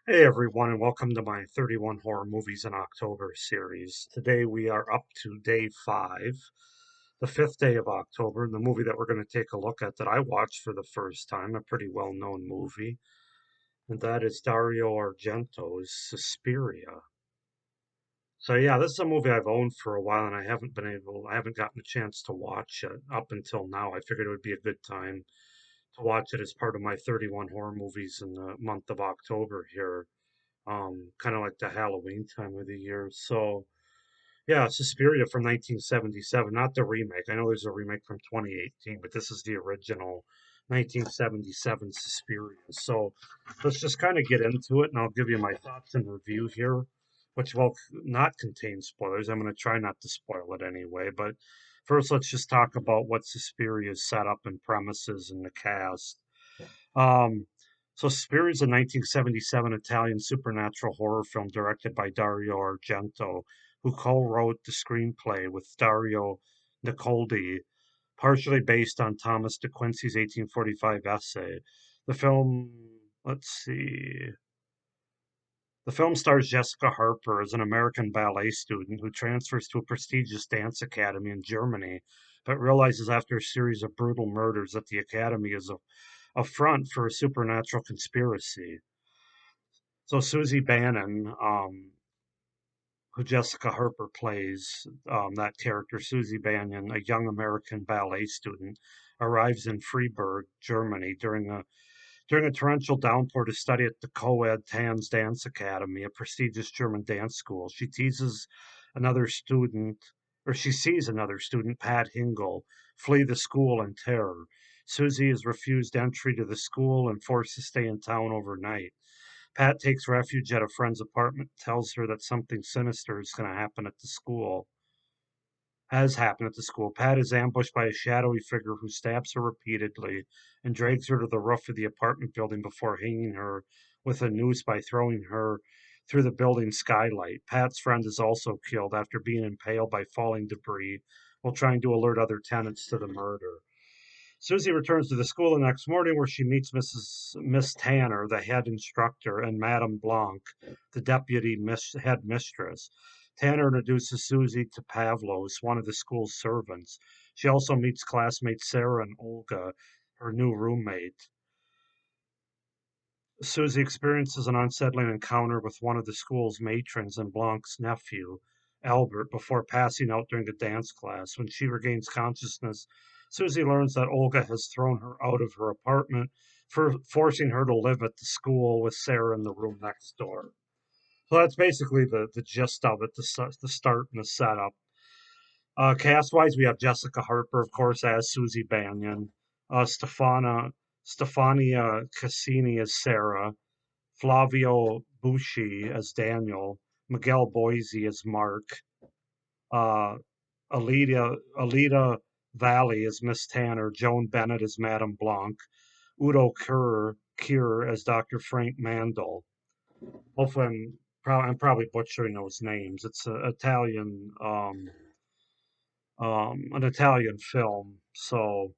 Hey everyone, and welcome to my 31 Horror Movies in October series. Today we are up to day 5, the 5th day of October, and the movie that we're going to take a look at that I watched for the first time, a pretty well known movie, and that is Dario Argento's Suspiria. So yeah, this is a movie I've owned for a while, and I haven't gotten a chance to watch it up until now. I figured it would be a good time to watch it as part of my 31 horror movies in the month of October here, kind of like the Halloween time of the year. So, yeah, Suspiria from 1977, not the remake. I know there's a remake from 2018, but this is the original 1977 Suspiria. So, let's just kind of get into it, and I'll give you my thoughts and review here, which will not contain spoilers. I'm going to try not to spoil it anyway, but first, let's just talk about what Suspiria's setup and premises and the cast. Um, so Suspiria is a 1977 Italian supernatural horror film directed by Dario Argento, who co-wrote the screenplay with Dario Nicoldi, partially based on Thomas de Quincey's 1845 essay. The film, let's see, the film stars Jessica Harper as an American ballet student who transfers to a prestigious dance academy in Germany, but realizes after a series of brutal murders that the academy is a front for a supernatural conspiracy. So Susie Bannon, who Jessica Harper plays, that character, Susie Bannon, a young American ballet student, arrives in Freiburg, Germany during a torrential downpour to study at the co-ed Tanz Dance Academy, a prestigious German dance school. Another student, she sees another student, Pat Hingle, flee the school in terror. Susie is refused entry to the school and forced to stay in town overnight. Pat takes refuge at a friend's apartment, tells her that something sinister is going to happen at the school. Has happened at the school. Pat is ambushed by a shadowy figure who stabs her repeatedly and drags her to the roof of the apartment building before hanging her with a noose by throwing her through the building skylight. Pat's friend is also killed after being impaled by falling debris while trying to alert other tenants to the murder. Susie returns to the school the next morning where she meets Miss Tanner, the head instructor, and Madame Blanc, the head mistress. Tanner introduces Susie to Pavlos, one of the school's servants. She also meets classmates Sarah and Olga, her new roommate. Susie experiences an unsettling encounter with one of the school's matrons and Blanc's nephew, Albert, before passing out during a dance class. When she regains consciousness, Susie learns that Olga has thrown her out of her apartment, forcing her to live at the school with Sarah in the room next door. So that's basically the gist of it, the start and the setup. Cast wise, we have Jessica Harper, of course, as Susie Banyan, uh, Stefana, Stefania Cassini as Sarah, Flavio Busci as Daniel, Miguel Boise as Mark, uh, Alida Valley as Miss Tanner, Joan Bennett as Madame Blanc, Udo Kier as Dr. Frank Mandel. Hopefully, I'm probably butchering those names. It's an Italian film, so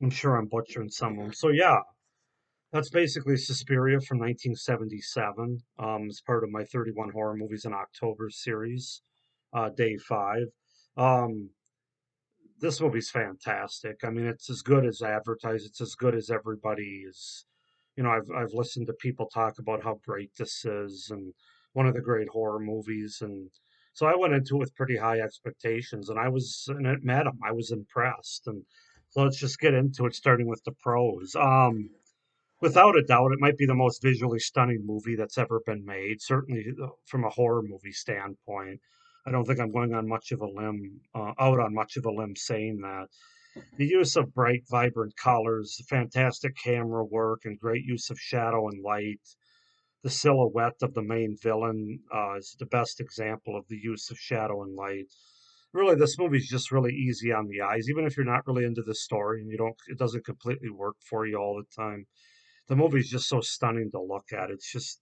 I'm sure I'm butchering some of them. So yeah, that's basically Suspiria from 1977. It's part of my 31 horror movies in October series, day 5. Um, this movie's fantastic. I mean, it's as good as advertised. It's as good as everybody is. I've listened to people talk about how great this is and one of the great horror movies, and so I went into it with pretty high expectations, and it met them. I was impressed, and so let's just get into it, starting with the pros. Without a doubt, it might be the most visually stunning movie that's ever been made, certainly from a horror movie standpoint. I don't think I'm going on much of a limb, out on much of a limb saying that. The use of bright, vibrant colors, fantastic camera work, and great use of shadow and light. The silhouette of the main villain is the best example of the use of shadow and light. Really, this movie's just really easy on the eyes, even if you're not really into the story and it doesn't completely work for you all the time. The movie's just so stunning to look at. It's just,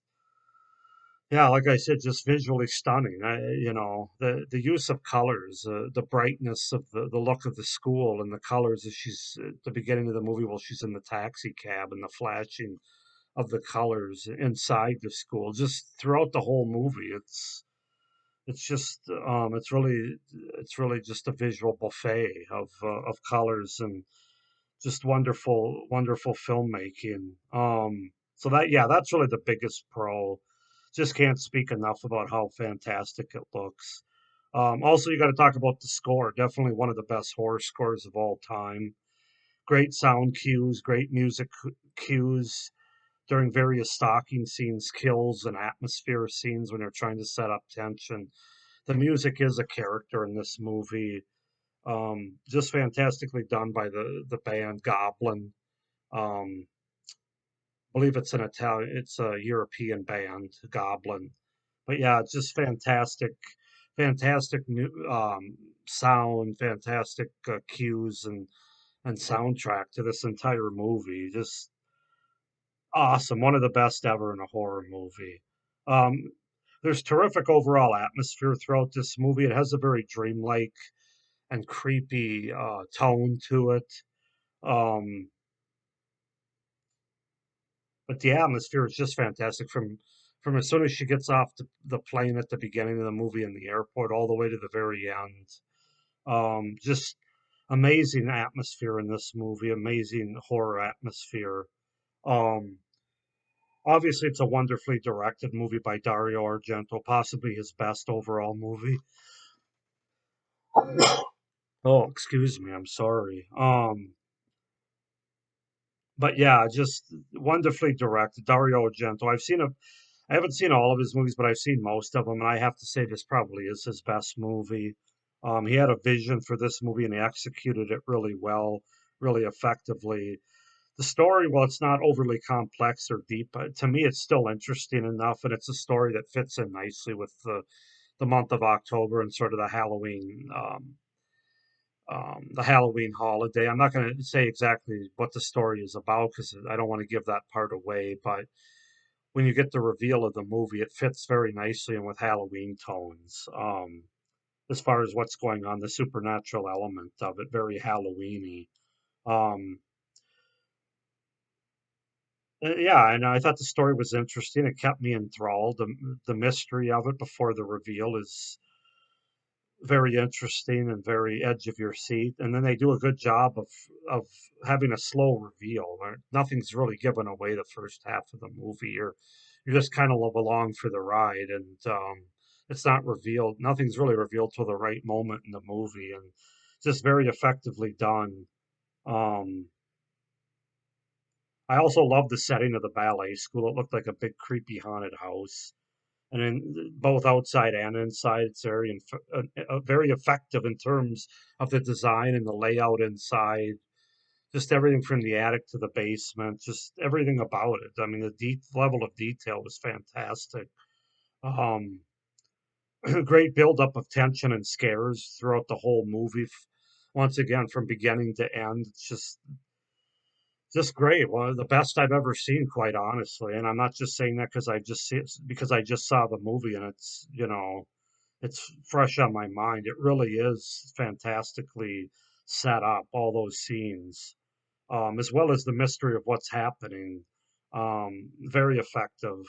yeah, like I said, just visually stunning. The use of colors, the brightness of the look of the school and the colors as she's at the beginning of the movie while she's in the taxi cab and the flashing. of the colors inside the school, just throughout the whole movie. It's just it's really just a visual buffet of colors and just wonderful filmmaking. So that yeah, that's really the biggest pro. Just can't speak enough about how fantastic it looks. Also, you got to talk about the score. Definitely one of the best horror scores of all time. Great sound cues, great music cues during various stalking scenes, kills, and atmosphere scenes when they're trying to set up tension. The music is a character in this movie. Just fantastically done by the band Goblin. I believe it's an Italian, it's a European band, Goblin. But yeah, it's just fantastic sound, fantastic cues and soundtrack to this entire movie. Just awesome, one of the best ever in a horror movie. Um, there's terrific overall atmosphere throughout this movie. It has a very dreamlike and creepy tone to it. Um, but the atmosphere is just fantastic from as soon as she gets off the plane at the beginning of the movie in the airport all the way to the very end. Just amazing atmosphere in this movie, amazing horror atmosphere. Um, Obviously, it's a wonderfully directed movie by Dario Argento, possibly his best overall movie. Oh, excuse me, I'm sorry. But yeah, just wonderfully directed. Dario Argento. I haven't seen all of his movies, but I've seen most of them, and I have to say this probably is his best movie. He had a vision for this movie, and he executed it really well, really effectively. The story, while it's not overly complex or deep, to me, it's still interesting enough, and it's a story that fits in nicely with the month of October and sort of the Halloween holiday. I'm not going to say exactly what the story is about because I don't want to give that part away. But when you get the reveal of the movie, it fits very nicely and with Halloween tones. As far as what's going on, the supernatural element of it, very Halloweeny. Um, yeah, and I thought the story was interesting. It kept me enthralled. The mystery of it before the reveal is very interesting and very edge of your seat. And then they do a good job of having a slow reveal. Nothing's really given away the first half of the movie. You're just kind of along for the ride, and it's not revealed. Nothing's really revealed till the right moment in the movie, and just very effectively done. Um, I also love the setting of the ballet school. It looked like a big creepy haunted house and in both outside and inside. It's very effective in terms of the design and the layout inside. Just everything from the attic to the basement, just everything about it. I mean, the level of detail was fantastic. Um, Great buildup of tension and scares throughout the whole movie. Once again, from beginning to end, it's just great. One of the best I've ever seen, quite honestly. And I'm not just saying that because I just saw the movie and it's fresh on my mind. It really is fantastically set up, all those scenes, as well as the mystery of what's happening. Very effective.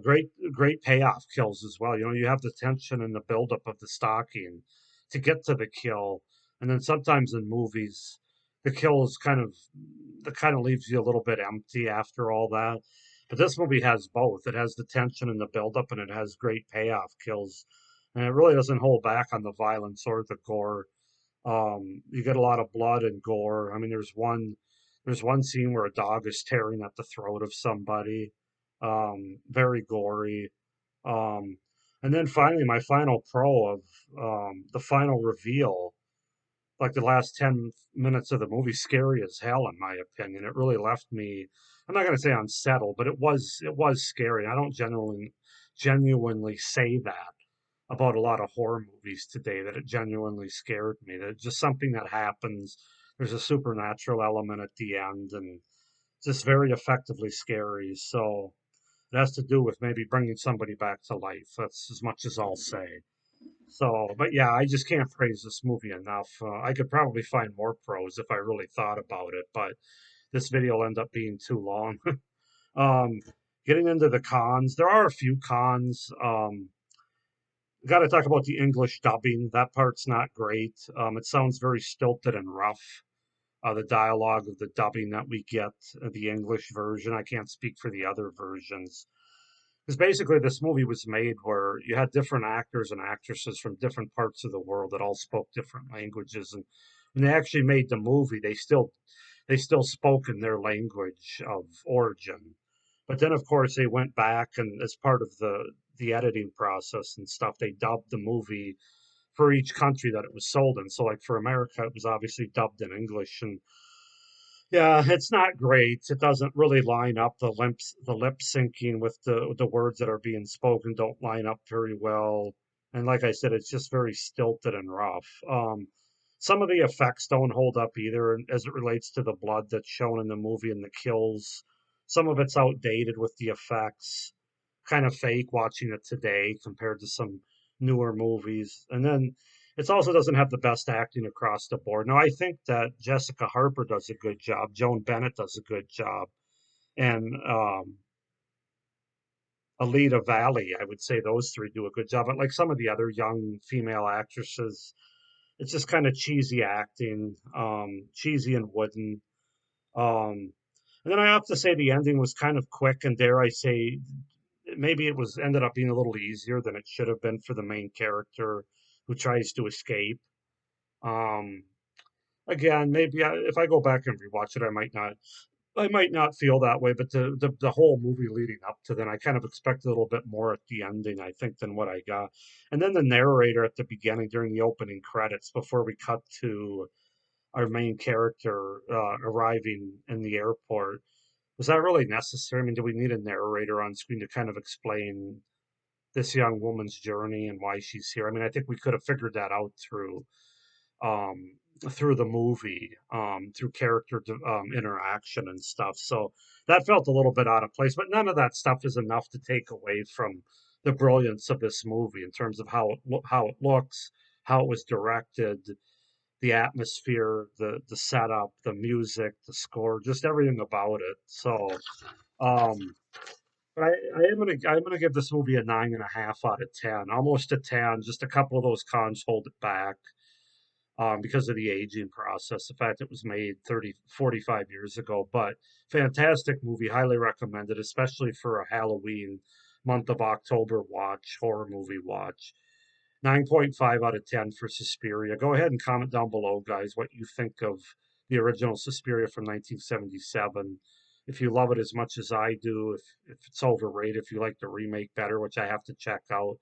Great payoff kills as well. You have the tension and the buildup of the stalking to get to the kill, and then sometimes in movies, the kill is kind of leaves you a little bit empty after all that. But this movie has both. It has the tension and the buildup, and it has great payoff kills, and it really doesn't hold back on the violence or the gore. You get a lot of blood and gore. I mean, there's one scene where a dog is tearing at the throat of somebody. Very gory. Um, and then finally, my final pro of the final reveal, like the last 10 minutes of the movie, scary as hell in my opinion. It really left me. I'm not going to say unsettled, but it was scary. I don't genuinely say that about a lot of horror movies today, that it genuinely scared me. That just something that happens. There's a supernatural element at the end, and just very effectively scary. So it has to do with maybe bringing somebody back to life. That's as much as I'll say. So, but yeah, I just can't praise this movie enough. I could probably find more pros if I really thought about it, but this video will end up being too long. Um, Getting into the cons, there are a few cons. Got to talk about the English dubbing. That part's not great. It sounds very stilted and rough. The dialogue of the dubbing that we get, the English version. I can't speak for the other versions. Because basically, this movie was made where you had different actors and actresses from different parts of the world that all spoke different languages, and when they actually made the movie, they still spoke in their language of origin. But then, of course, they went back and, as part of the editing process and stuff, they dubbed the movie for each country that it was sold in. So, like for America, it was obviously dubbed in English, and yeah, it's not great. It doesn't really line up. The lip syncing with the words that are being spoken don't line up very well. And like I said, it's just very stilted and rough. Some of the effects don't hold up either, as it relates to the blood that's shown in the movie and the kills. Some of it's outdated with the effects, kind of fake watching it today compared to some newer movies. And then it also doesn't have the best acting across the board. Now, I think that Jessica Harper does a good job, Joan Bennett does a good job, and Alita Valley, I would say those three do a good job. But like some of the other young female actresses, it's just kind of cheesy acting, cheesy and wooden. Um, and then I have to say the ending was kind of quick, and dare I say, maybe it was ended up being a little easier than it should have been for the main character who tries to escape. Um, Again, maybe if I go back and rewatch it, I might not feel that way. But the whole movie leading up to then, I kind of expected a little bit more at the ending, I think, than what I got. And then the narrator at the beginning during the opening credits, before we cut to our main character arriving in the airport, was that really necessary? I mean, do we need a narrator on screen to kind of explain this young woman's journey and why she's here? I mean, I think we could have figured that out um, through the movie, through character interaction and stuff. So that felt a little bit out of place, but none of that stuff is enough to take away from the brilliance of this movie in terms of how it looks, how it was directed, the atmosphere, the setup, the music, the score, just everything about it. So, um, I'm gonna give this movie a 9.5 out of 10, almost a 10. Just a couple of those cons hold it back, because of the aging process, the fact it was made 30, 45 years ago. But fantastic movie, highly recommended, especially for a Halloween month of October watch, horror movie watch. 9.5 out of 10 for Suspiria. Go ahead and comment down below, guys, what you think of the original Suspiria from 1977. If you love it as much as I do, if it's overrated, if you like the remake better, which I have to check out.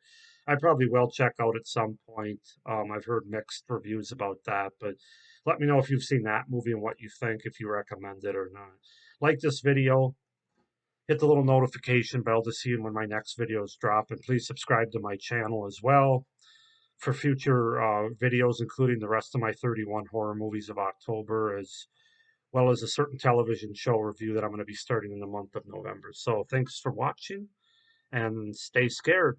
I probably will check out at some point. I've heard mixed reviews about that, but let me know if you've seen that movie and what you think, if you recommend it or not. Like this video, hit the little notification bell to see when my next videos drop, and please subscribe to my channel as well for future videos, including the rest of my 31 horror movies of October, as well as a certain television show review that I'm going to be starting in the month of November. So thanks for watching and stay scared.